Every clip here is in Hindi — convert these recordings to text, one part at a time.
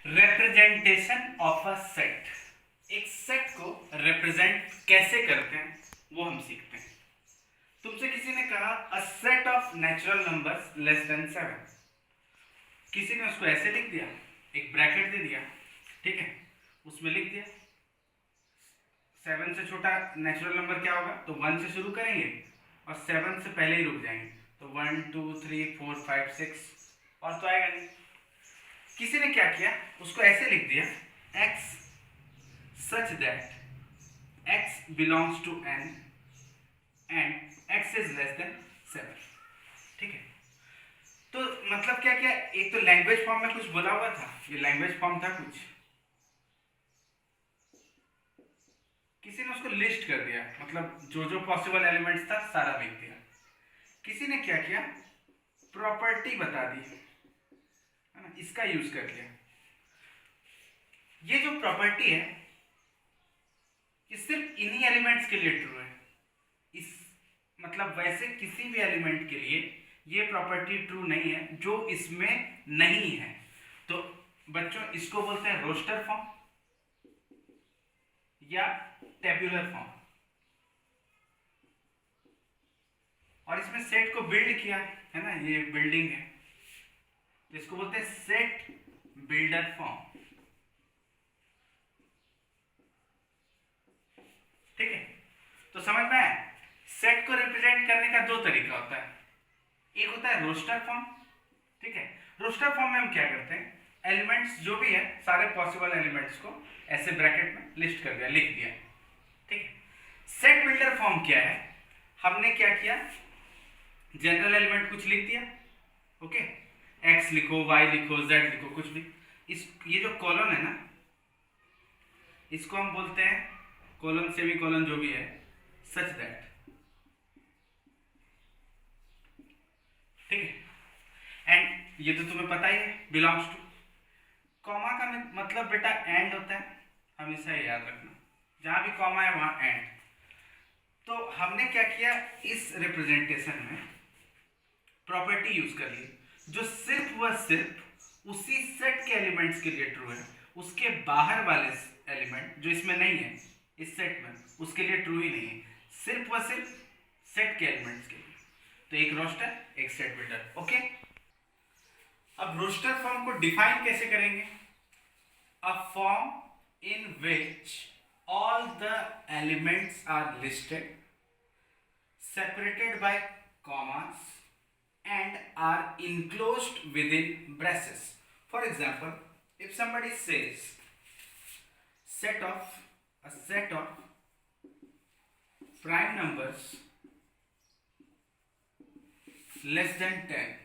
रिप्रेजेंटेशन ऑफ अ सेट, एक सेट को रिप्रेजेंट कैसे करते हैं वो हम सीखते हैं। तुमसे किसी ने कहा अ set of natural numbers less than 7, किसी ने उसको ऐसे लिख दिया, एक ब्रैकेट दे दिया, ठीक है, उसमें लिख दिया 7 से छोटा नेचुरल नंबर क्या होगा, तो 1 से शुरू करेंगे और 7 से पहले ही रुक जाएंगे, तो 1 2 3 4 5 6 और तो आएगा नहीं। किसी ने क्या किया, उसको ऐसे लिख दिया x such that x belongs to n and x is less than 7, ठीक है। तो मतलब क्या क्या, एक तो लैंग्वेज फॉर्म में कुछ बोला हुआ था, ये लैंग्वेज फॉर्म था कुछ, किसी ने उसको लिस्ट कर दिया, मतलब जो जो पॉसिबल एलिमेंट्स था सारा लिख दिया। किसी ने क्या किया, प्रॉपर्टी बता दी, है ना, इसका यूज कर लिया। ये जो प्रॉपर्टी है ये सिर्फ इन्हीं एलिमेंट्स के लिए ट्रू है, इस मतलब वैसे किसी भी एलिमेंट के लिए ये प्रॉपर्टी ट्रू नहीं है जो इसमें नहीं है। तो बच्चों इसको बोलते हैं रोस्टर फॉर्म या टेब्यूलर फॉर्म, और इसमें सेट को बिल्ड किया है ना, ये बिल्डिंग है, तो इसको बोलते हैं सेट बिल्डर फॉर्म, ठीक है। तो समझ में आया, सेट को रिप्रेजेंट करने का दो तरीका होता है, एक होता है रोस्टर फॉर्म, ठीक है। रोस्टर फॉर्म में हम क्या करते हैं, एलिमेंट्स जो भी है सारे पॉसिबल एलिमेंट्स को ऐसे ब्रैकेट में लिस्ट कर दिया, लिख दिया, ठीक है। सेट बिल्डर फॉर्म क्या है, हमने क्या किया, जनरल एलिमेंट कुछ लिख दिया, ओके, x लिखो, y लिखो, z लिखो, कुछ भी, इस ये जो कॉलन है ना इसको हम बोलते हैं कॉलन, सेमी कॉलन जो भी है, सच दैट, ठीक है। एंड ये तो तुम्हें पता ही है, बिलोंग्स टू, कॉमा का मतलब बेटा एंड होता है, हमेशा याद रखना, जहां भी कॉमा है वहां एंड। तो हमने क्या किया, इस रिप्रेजेंटेशन में प्रॉपर्टी यूज कर ली जो सिर्फ व सिर्फ उसी सेट के एलिमेंट्स के लिए ट्रू है, उसके बाहर वाले एलिमेंट जो इसमें नहीं है इस सेट में उसके लिए ट्रू ही नहीं है, सिर्फ व सिर्फ सेट के एलिमेंट्स के लिए। तो एक रोस्टर एक सेट बिल्डर, ओके। अब रोस्टर फॉर्म को डिफाइन कैसे करेंगे, a form in which all the elements are listed separated by commas and are enclosed within braces. For example, if somebody says a set of prime numbers less than 10,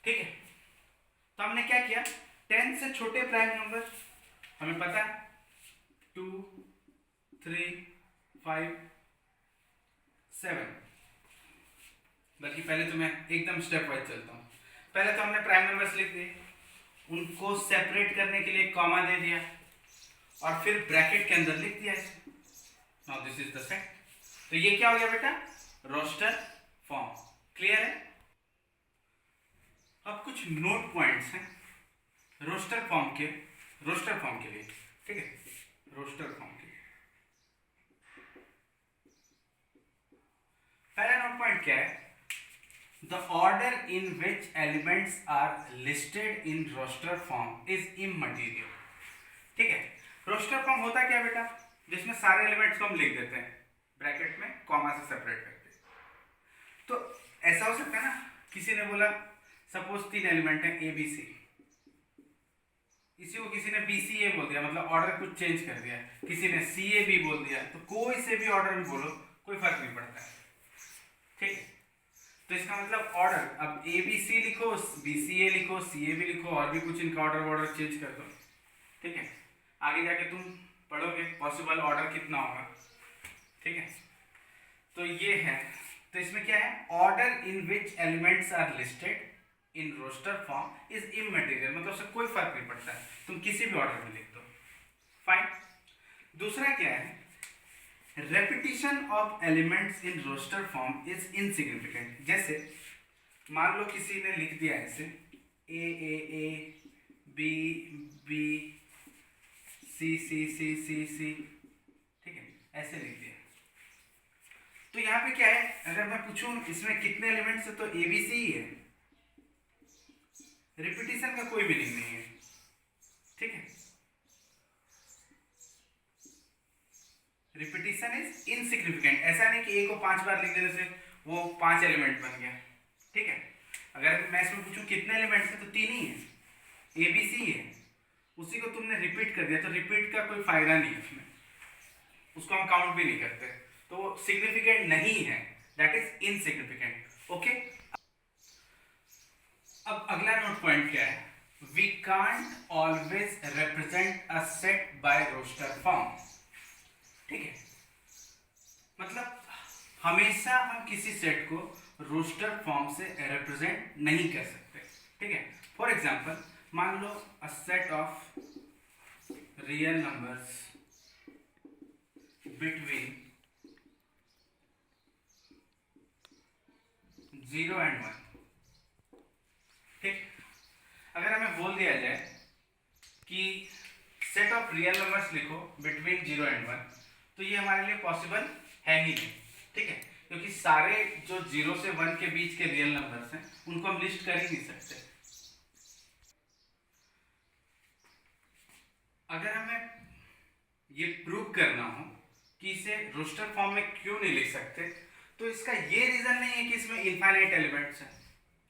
ठीक है। तो हमने क्या किया, 10 से छोटे प्राइम नंबर हमें पता है 2 3 5 7, बल्कि पहले तो मैं एकदम स्टेप वाइज चलता हूं। पहले तो हमने प्राइम नंबर्स लिख दिए, उनको सेपरेट करने के लिए कॉमा दे दिया और फिर ब्रैकेट के अंदर लिख दिया इसे, now this is the set. तो ये क्या हो गया बेटा, रोस्टर फॉर्म, क्लियर है। अब कुछ नोट पॉइंट्स हैं रोस्टर फॉर्म के लिए, ठीक है, रोस्टर फॉर्म के लिए। पहला नोट पॉइंट क्या है, the order in which elements are listed in roster form is immaterial, ठीक है। रोस्टर फॉर्म होता क्या बेटा, जिसमें सारे एलिमेंट्स को हम लिख देते हैं ब्रैकेट में कॉमा से सेपरेट करके। तो ऐसा हो सकता है ना, किसी ने बोला सपोज 3 एलिमेंट है ए बी सी, इसी को किसी ने बी सी ए बोल दिया, मतलब ऑर्डर कुछ चेंज कर दिया, किसी ने सी ए बी बोल दिया, तो कोई से भी ऑर्डर में बोलो कोई फर्क नहीं पड़ता है, ठीक है। तो इसका मतलब ऑर्डर, अब ए बी सी लिखो, बी सी ए लिखो, सी ए बी लिखो, और भी कुछ इनका ऑर्डर चेंज कर दो, ठीक है। आगे जाके तुम पढ़ोगे पॉसिबल ऑर्डर कितना होगा, ठीक है। तो ये है, तो इसमें क्या है, order in which elements are listed in roster form is immaterial, मतलब उससे कोई फर्क नहीं पड़ता है, तुम किसी भी ऑर्डर में लिख दो, फाइन। दूसरा क्या है, repetition of elements in roster form is insignificant. जैसे मान लो किसी ने लिख दिया ऐसे ए बी बी सी सी सी सी सी, ठीक है, ऐसे लिख दिया। तो यहाँ पे क्या है, अगर मैं पूछूं इसमें कितने एलिमेंट्स है, तो ए बी सी ही है, रिपीटिशन का कोई मीनिंग नहीं है, ठीक है। Repetition is insignificant. ऐसा नहीं कि ए को 5 बार लिख देने से वो 5 एलिमेंट बन गया, ठीक है। अगर मैं इसमें पूछूं कितने एलिमेंट्स है, तो 3 ही है, ए बी सी है, उसी को तुमने रिपीट कर दिया, तो रिपीट का कोई फायदा नहीं है उसमें, उसको हम काउंट भी नहीं करते, तो वो सिग्निफिकेंट नहीं है, दैट इज इनसिग्निफिकेंट। ओके, अब अगला नोट पॉइंट क्या है, we can't always represent a set by roster form, ठीक है। मतलब हमेशा हम किसी सेट को रोस्टर फॉर्म से रिप्रेजेंट नहीं कर सकते, ठीक है। फॉर एग्जांपल मान लो a set of real numbers between 0 and 1, ठीक। अगर हमें बोल दिया जाए कि सेट ऑफ रियल नंबर्स लिखो बिटवीन 0 and 1, तो ये हमारे लिए पॉसिबल है ही नहीं, ठीक है, क्योंकि सारे जो 0 से 1 के बीच के रियल नंबर्स हैं उनको हम लिस्ट कर ही नहीं सकते। अगर हमें ये प्रूव करना हो कि इसे रोस्टर फॉर्म में क्यों नहीं लिख सकते, तो इसका ये रीजन नहीं है कि इसमें इनफाइनाइट एलिमेंट्स हैं,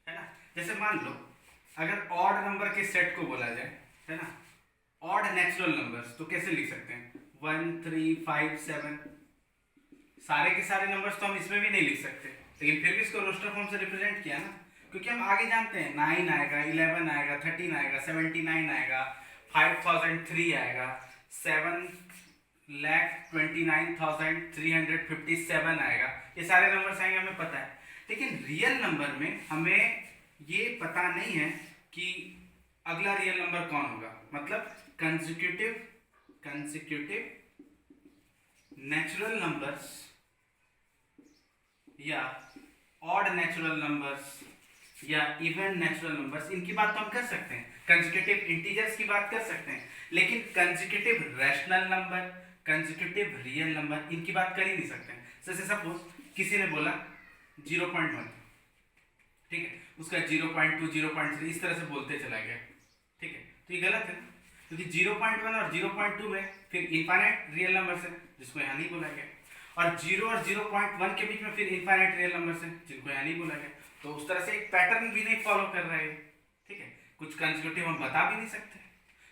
है ना। जैसे मान लो अगर ऑड नंबर के सेट को बोला जाए, है ना, ऑड नेचुरल नंबर्स, तो कैसे लिख सकते हैं, 1 3 5 7, सारे के सारे नंबर्स तो हम इसमें भी नहीं लिख सकते, लेकिन फिर भी इसको रोस्टर फॉर्म से रिप्रेजेंट किया ना, क्योंकि हम आगे जानते हैं 9 आएगा, 11 आएगा, 13 आएगा, 79 आएगा, 5003 आएगा, 7,29,357 आएगा, ये सारे नंबर्स आएंगे, हमें पता है। लेकिन रियल नंबर में हमें ये पता नहीं है कि अगला रियल नंबर कौन होगा, मतलब कंसेक्यूटिव नेचुरल नंबर्स या ऑड नेचुरल नंबर्स या इवन नेचुरल नंबर्स, इनकी बात तो हम कर सकते हैं, कंसेक्यूटिव इंटीजर्स की बात कर सकते हैं, लेकिन consecutive rational number, consecutive real number, इनकी बात कर ही नहीं सकते हैं। जैसे सपोज किसी ने बोला 0.1, ठीक है, उसका 0.2 0.3 इस तरह से बोलते चला गया, ठीक है, तो ये गलत है, क्योंकि 0.1 और 0.2 में फिर इनफाइनाइट रियल नंबर्स है जिसको यहाँ नहीं बोला गया, और 0 और 0.1 के बीच में फिर इनफाइनाइट रियल नंबर्स हैं जिनको यहाँ नहीं बोला गया, तो उस तरह से एक पैटर्न भी नहीं फॉलो कर रहे हैं, ठीक है। कुछ कंसेक्यूटिव हम बता भी नहीं सकते,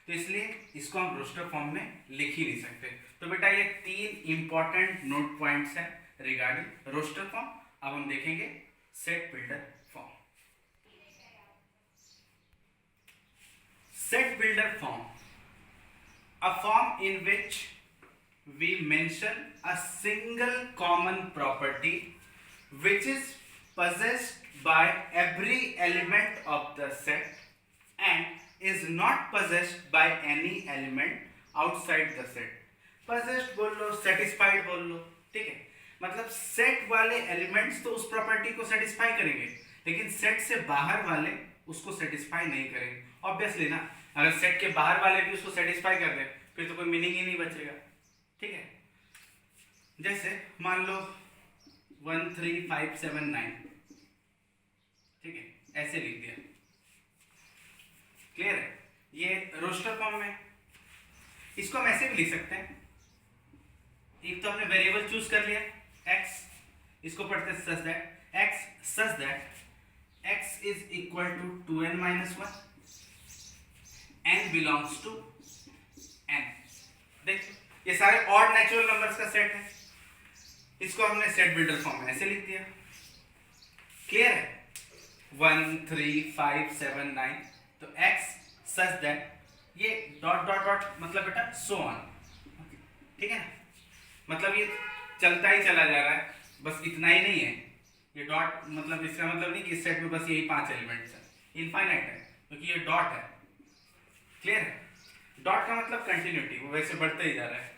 तो इसलिए इसको हम रोस्टर फॉर्म में लिख ही नहीं सकते। तो बेटा ये 3 इंपॉर्टेंट नोट पॉइंट्स हैं रिगार्डिंग रोस्टर फॉर्म। अब हम देखेंगे set builder form. Set builder form, a form in which we mention a single common property which is possessed by every element of the set and is not possessed by any element outside the set. Possessed बोल लो, satisfied बोल लो, ठीक है, मतलब सेट वाले एलिमेंट्स तो उस प्रॉपर्टी को सेटिस्फाई करेंगे, लेकिन सेट से बाहर वाले उसको सेटिस्फाई नहीं करेंगे। ऑब्वियसली ना, अगर सेट के बाहर वाले भी उसको सेटिस्फाई कर दें फिर तो कोई मीनिंग ही नहीं बचेगा, ठीक है। जैसे मान लो 1 3 5 7 9, ठीक है, ऐसे लिख दिया, क्लियर है, ये रोस्टर फॉर्म में। इसको हम ऐसे भी लिख सकते हैं, एक तो हमने वेरिएबल चूज कर लिया x, इसको पढ़ते हैं such that x is equal to 2n minus 1, n belongs to n। देख ये सारे ऑड नेचुरल नंबर्स का सेट है, इसको हमने सेट बिल्डर फॉर्म में ऐसे लिख दिया, क्लियर है, 1 3 5 7 9, तो x सच दैट, ये डॉट डॉट डॉट मतलब बेटा सो ऑन, ठीक है ना, मतलब ये चलता ही चला जा रहा है, बस इतना ही नहीं है, ये डॉट मतलब इसका मतलब नहीं कि इस सेट में बस यही 5 एलिमेंट्स हैं, इनफाइनाइट है, क्योंकि ये डॉट है, क्लियर है। डॉट का मतलब कंटिन्यूटी, वो वैसे बढ़ते ही जा रहा है।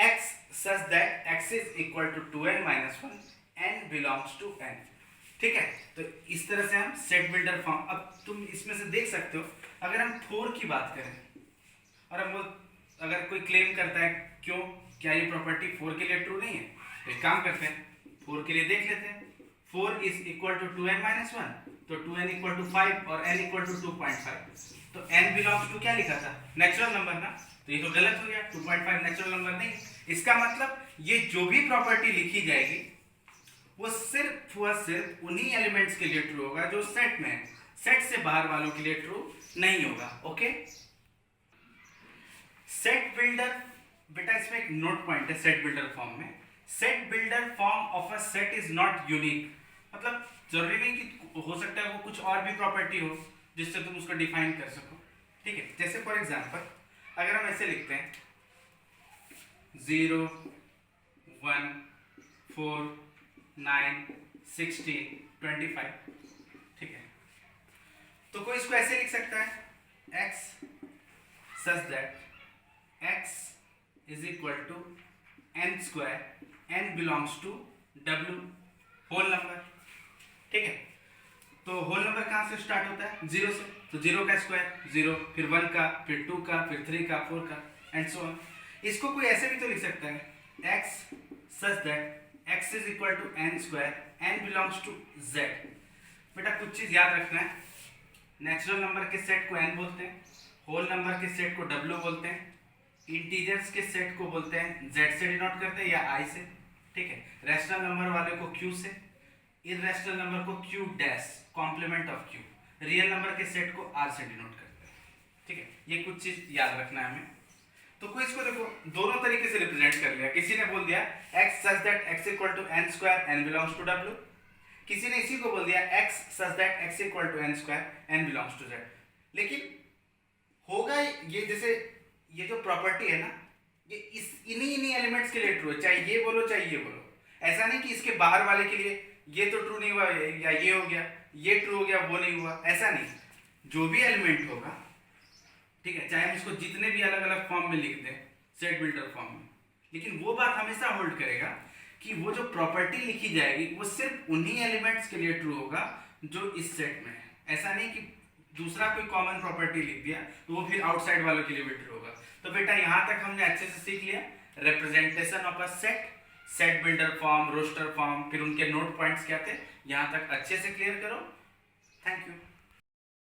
x such that x is equal to 2n minus 1 n belongs to n। ठीक है, तो इस तरह से हम सेट बिल्डर फॉर्म, अब तुम इसमें से देख सकते हो, अगर हम 4 की बात करें और हम वो अगर कोई क्लेम करता है क्यों, क्या ये प्रॉपर्टी 4 के लिए ट्रू नहीं है, तो एक काम करते हैं 4 के लिए देख लेते हैं। 4 is equal to 2n minus 1, तो 2n इक्वल टू 5 और n इक्वल टू 2.5, तो n बिलोंग्स टू क्या लिखा था, नेचुरल नंबर ना, तो ये तो गलत हो गया, 2.5 नेचुरल नंबर नहीं। इसका मतलब ये जो भी प्रॉपर्टी लिखी जाएगी वो सिर्फ व सिर्फ उन्हीं एलिमेंट्स के लिए ट्रू होगा जो सेट में है, सेट से बाहर वालों के लिए ट्रू नहीं होगा। ओके, सेट बिल्डर, बेटा इसमें एक नोट पॉइंट है सेट बिल्डर फॉर्म में, set builder form of a set is not unique, मतलब जरूरी नहीं कि हो सकता है वो कुछ और भी प्रॉपर्टी हो जिससे तुम उसको डिफाइन कर सको। ठीक है, जैसे फॉर एग्जांपल अगर हम ऐसे लिखते हैं 0 1 4 9 16 25, ठीक है, तो कोई इसको ऐसे लिख सकता है x such that x is equal to n square, n belongs to w whole number. ठीक है, तो होल नंबर कहाँ से स्टार्ट होता है, 0 से, तो 0 का स्क्वायर 0, फिर 1 का, फिर 2 का, फिर 3 का, 4 का एंड सो ऑन। इसको कोई ऐसे भी तो लिख सकता है x such that x is equal to n square, n belongs to z। बेटा कुछ चीज याद रखना है, नेचुरल नंबर के सेट को n बोलते हैं, होल नंबर के सेट को w बोलते हैं, इंटीजर्स के सेट को बोलते हैं z से डिनोट करते हैं या i से। ठीक है, रैशनल नंबर वाले को q से, इररेशनल नंबर को q dash complement of q, real number के सेट को r से डिनोट करते हैं। ठीक है, ये कुछ चीज याद रखना है हमें। तो कोई इसको देखो दोनों तरीके से रिप्रेजेंट कर लिया, किसी ने बोल दिया x such that x equal to n square, n belongs to w, किसी ने इसी को बोल दिया x such that x equal to n square, n belongs to z। लेकिन होगा ये, जैसे ये जो प्रॉपर्टी है ना, ये इन्हीं एलिमेंट्स के लिए ट्रू है, चाहे ये बोलो चाहे ये बोलो, ऐसा नहीं कि इसके बाहर वाले के लिए ये तो ट्रू नहीं हुआ या ये हो गया, ये ट्रू हो गया वो नहीं हुआ, ऐसा नहीं, जो भी एलिमेंट होगा, ठीक है, चाहे हम इसको जितने भी अलग अलग फॉर्म में लिख दें सेट बिल्डर फॉर्म में, लेकिन वो बात हमेशा होल्ड करेगा कि वो जो प्रॉपर्टी लिखी जाएगी वो सिर्फ उन्हीं एलिमेंट्स के लिए ट्रू होगा जो इस सेट में है। ऐसा नहीं कि दूसरा कोई कॉमन प्रॉपर्टी लिख दिया तो वो फिर आउटसाइड वालों के लिए भी ट्रू होगा। तो बेटा यहाँ तक हमने अच्छे से सीख लिया representation of a set, set builder form, roster form, फिर उनके नोट पॉइंट्स क्या थे, यहाँ तक अच्छे से क्लियर करो। Thank you.